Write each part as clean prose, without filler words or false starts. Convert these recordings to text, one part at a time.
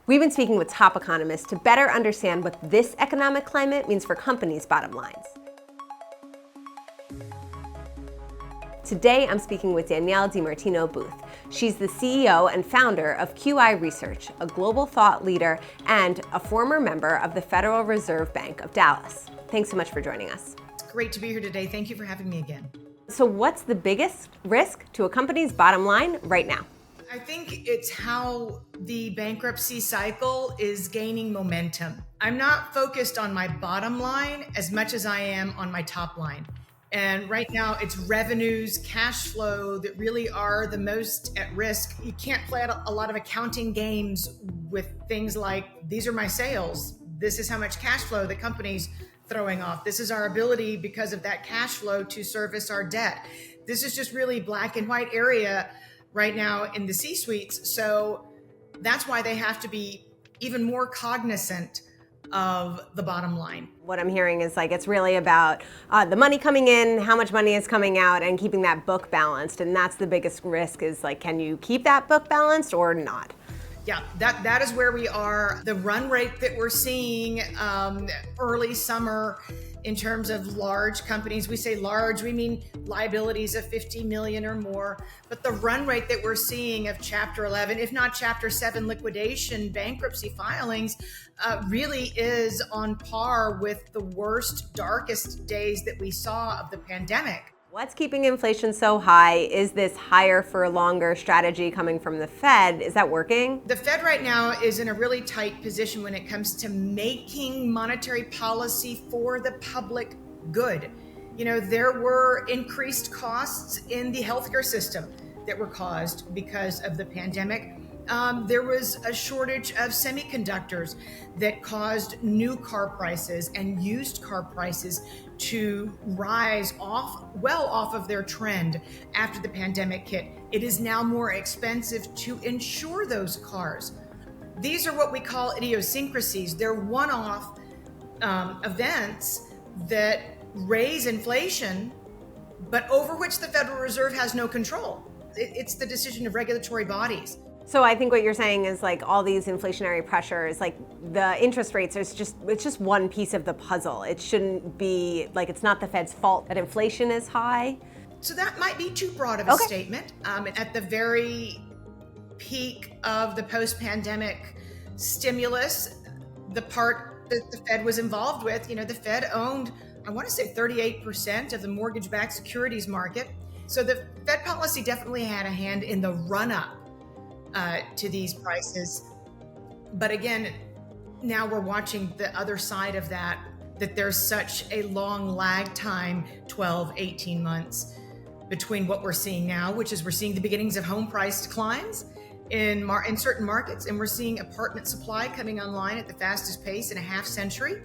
We've been speaking with top economists to better understand what this economic climate means for companies' bottom lines. Today, I'm speaking with Danielle DiMartino Booth. She's the CEO and founder of QI Research, a global thought leader and a former member of the Federal Reserve Bank of Dallas. Thanks so much for joining us. It's great to be here today. Thank you for having me again. So what's the biggest risk to a company's bottom line right now? I think it's how the bankruptcy cycle is gaining momentum. I'm not focused on my bottom line as much as I am on my top line. And right now it's revenues, cash flow that really are the most at risk. You can't play a lot of accounting games with things like, these are my sales. This is how much cash flow the company's throwing off. This is our ability because of that cash flow to service our debt. This is just really black and white area right now in the C-suites. So that's why they have to be even more cognizant of the bottom line. What I'm hearing is it's really about the money coming in, how much money is coming out, and keeping that book balanced. And that's the biggest risk is can you keep that book balanced or not? Yeah, that is where we are. The run rate that we're seeing early summer in terms of large companies, we say large, we mean liabilities of 50 million or more. But the run rate that we're seeing of Chapter 11, if not Chapter 7 liquidation, bankruptcy filings, really is on par with the worst, darkest days that we saw of the pandemic. What's keeping inflation so high? Is this higher for longer strategy coming from the Fed? Is that working? The Fed right now is in a really tight position when it comes to making monetary policy for the public good. There were increased costs in the healthcare system that were caused because of the pandemic. There was a shortage of semiconductors that caused new car prices and used car prices to rise well off of their trend after the pandemic hit. It is now more expensive to insure those cars. These are what we call idiosyncrasies. They're one-off events that raise inflation, but over which the Federal Reserve has no control. It's the decision of regulatory bodies. So I think what you're saying is all these inflationary pressures, the interest rates, it's just one piece of the puzzle. It shouldn't be it's not the Fed's fault that inflation is high. So that might be too broad of a statement. At the very peak of the post-pandemic stimulus, the part that the Fed was involved with, the Fed owned, I want to say 38% of the mortgage-backed securities market. So the Fed policy definitely had a hand in the run-up to these prices. But again, now we're watching the other side of that there's such a long lag time, 12, 18 months, between what we're seeing now, which is we're seeing the beginnings of home price declines in certain markets, and we're seeing apartment supply coming online at the fastest pace in a half century.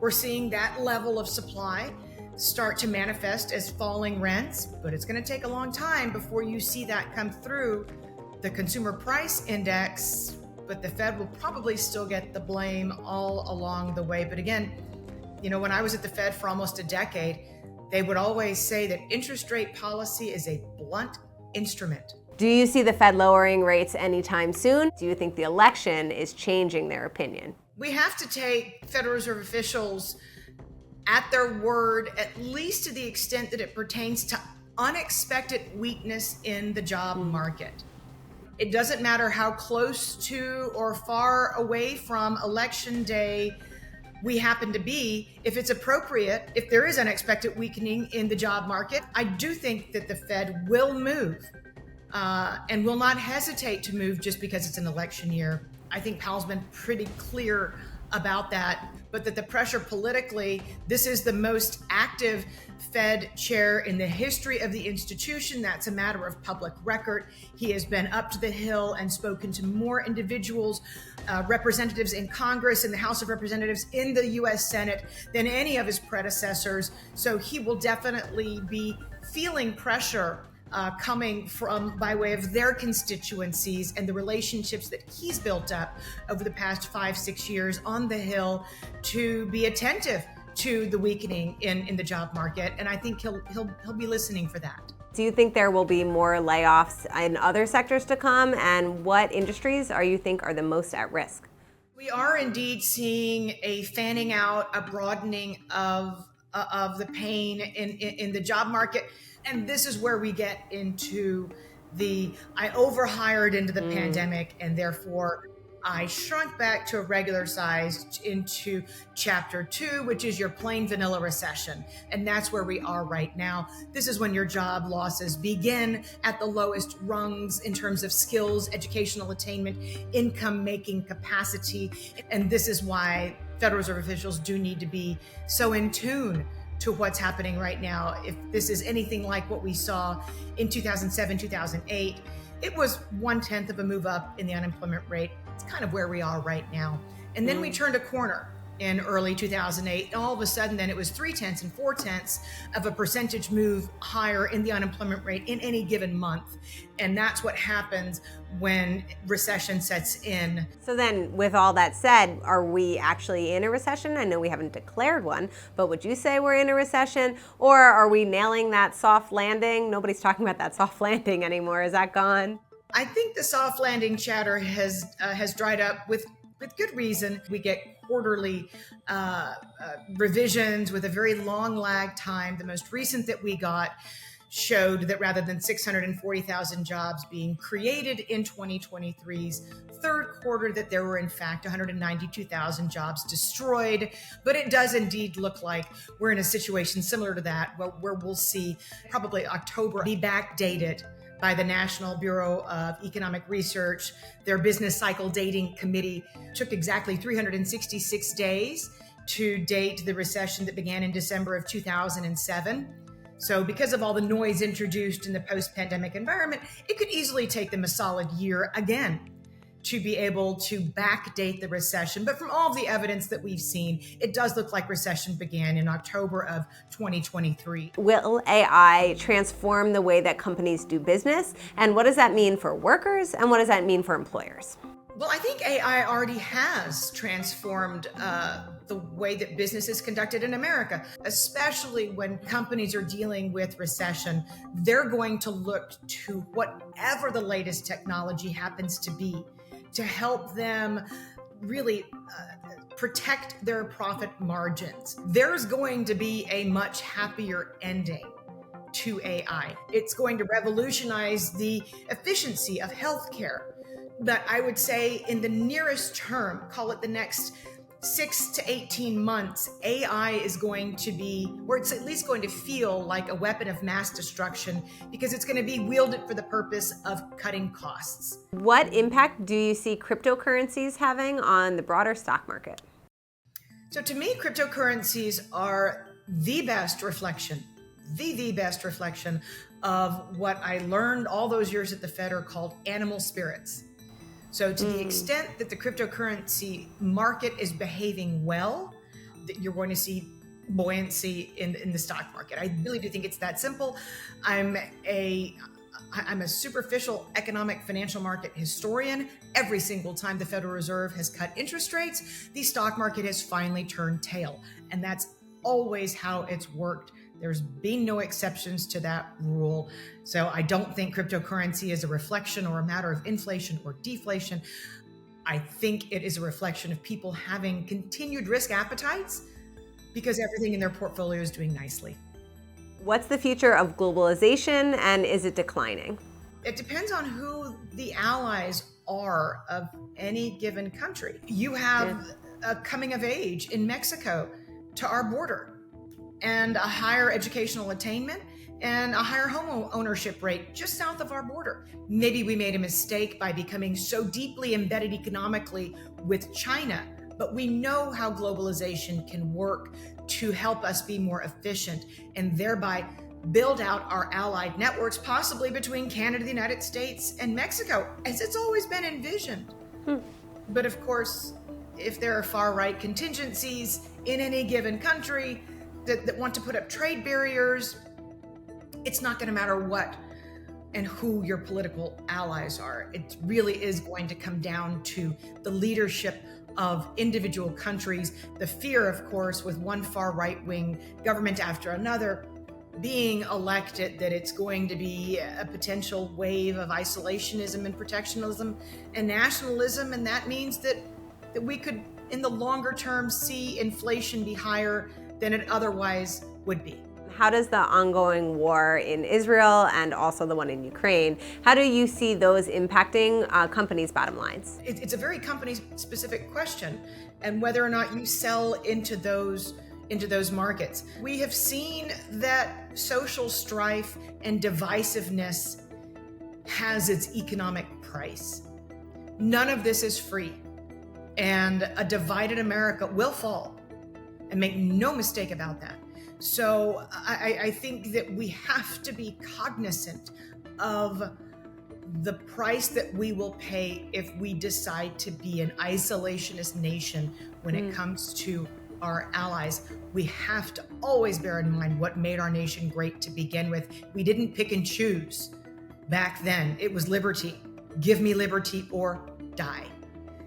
We're seeing that level of supply start to manifest as falling rents, but it's going to take a long time before you see that come through the consumer price index, but the Fed will probably still get the blame all along the way. But again, when I was at the Fed for almost a decade, they would always say that interest rate policy is a blunt instrument. Do you see the Fed lowering rates anytime soon? Do you think the election is changing their opinion? We have to take Federal Reserve officials at their word, at least to the extent that it pertains to unexpected weakness in the job market. It doesn't matter how close to or far away from election day we happen to be. If it's appropriate, if there is unexpected weakening in the job market, I do think that the Fed will move and will not hesitate to move just because it's an election year. I think Powell's been pretty clear about that, but that the pressure politically, this is the most active Fed chair in the history of the institution. That's a matter of public record. He has been up to the Hill and spoken to more individuals, representatives in Congress, in the House of Representatives, in the U.S. Senate than any of his predecessors. So he will definitely be feeling pressure coming from by way of their constituencies and the relationships that he's built up over the past 5-6 years on the Hill to be attentive to the weakening in the job market. And I think he'll be listening for that. Do you think there will be more layoffs in other sectors to come? And what industries are you think are the most at risk? We are indeed seeing a fanning out, a broadening of the pain in the job market. And this is where we get into I overhired into the pandemic, and therefore I shrunk back to a regular size into chapter 2, which is your plain vanilla recession. And that's where we are right now. This is when your job losses begin at the lowest rungs in terms of skills, educational attainment, income making capacity. And this is why Federal Reserve officials do need to be so in tune to what's happening right now. If this is anything like what we saw in 2007, 2008, it was 1/10 of a move up in the unemployment rate. It's kind of where we are right now. And then we turned a corner in early 2008. And all of a sudden, then it was 3/10 and 4/10 of a percentage move higher in the unemployment rate in any given month. And that's what happens when recession sets in. So then, with all that said, are we actually in a recession? I know we haven't declared one, but would you say we're in a recession? Or are we nailing that soft landing? Nobody's talking about that soft landing anymore. Is that gone? I think the soft landing chatter has dried up with good reason. We get quarterly revisions with a very long lag time. The most recent that we got showed that rather than 640,000 jobs being created in 2023's third quarter, that there were in fact 192,000 jobs destroyed. But it does indeed look like we're in a situation similar to that, where we'll see probably October be backdated by the National Bureau of Economic Research. Their business cycle dating committee took exactly 366 days to date the recession that began in December of 2007. So because of all the noise introduced in the post-pandemic environment, it could easily take them a solid year again to be able to backdate the recession. But from all of the evidence that we've seen, it does look like recession began in October of 2023. Will AI transform the way that companies do business? And what does that mean for workers? And what does that mean for employers? Well, I think AI already has transformed the way that business is conducted in America, especially when companies are dealing with recession. They're going to look to whatever the latest technology happens to be to help them really protect their profit margins. There's going to be a much happier ending to AI. It's going to revolutionize the efficiency of healthcare. But I would say in the nearest term, call it the next 6 to 18 months, AI is going to be, or it's at least going to feel like a weapon of mass destruction, because it's going to be wielded for the purpose of cutting costs. What impact do you see cryptocurrencies having on the broader stock market? So to me, cryptocurrencies are the best reflection of what I learned all those years at the Fed are called animal spirits. So to the extent that the cryptocurrency market is behaving well, that you're going to see buoyancy in the stock market. I really do think it's that simple. I'm a superficial economic financial market historian. Every single time the Federal Reserve has cut interest rates, the stock market has finally turned tail. And that's always how it's worked. There's been no exceptions to that rule. So I don't think cryptocurrency is a reflection or a matter of inflation or deflation. I think it is a reflection of people having continued risk appetites because everything in their portfolio is doing nicely. What's the future of globalization, and is it declining? It depends on who the allies are of any given country. You have a coming of age in Mexico to our border, and a higher educational attainment, and a higher home ownership rate just south of our border. Maybe we made a mistake by becoming so deeply embedded economically with China, but we know how globalization can work to help us be more efficient and thereby build out our allied networks, possibly between Canada, the United States, and Mexico, as it's always been envisioned. But of course, if there are far-right contingencies in any given country that want to put up trade barriers, it's not going to matter what and who your political allies are. It really is going to come down to the leadership of individual countries. The fear, of course, with one far right-wing government after another being elected, that it's going to be a potential wave of isolationism and protectionism and nationalism. And that means that that we could, in the longer term, see inflation be higher than it otherwise would be. How does the ongoing war in Israel and also the one in Ukraine, how do you see those impacting companies' bottom lines? It's a very company-specific question, and whether or not you sell into those markets. We have seen that social strife and divisiveness has its economic price. None of this is free, and a divided America will fall, and make no mistake about that. So I think that we have to be cognizant of the price that we will pay if we decide to be an isolationist nation when it comes to our allies. We have to always bear in mind what made our nation great to begin with. We didn't pick and choose back then. It was liberty. Give me liberty or die.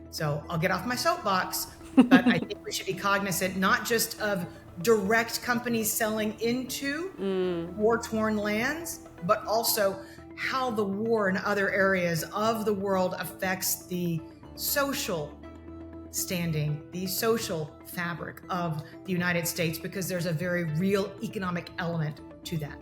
So I'll get off my soapbox, but I think we should be cognizant not just of direct companies selling into war-torn lands, but also how the war in other areas of the world affects the social standing, the social fabric of the United States, because there's a very real economic element to that.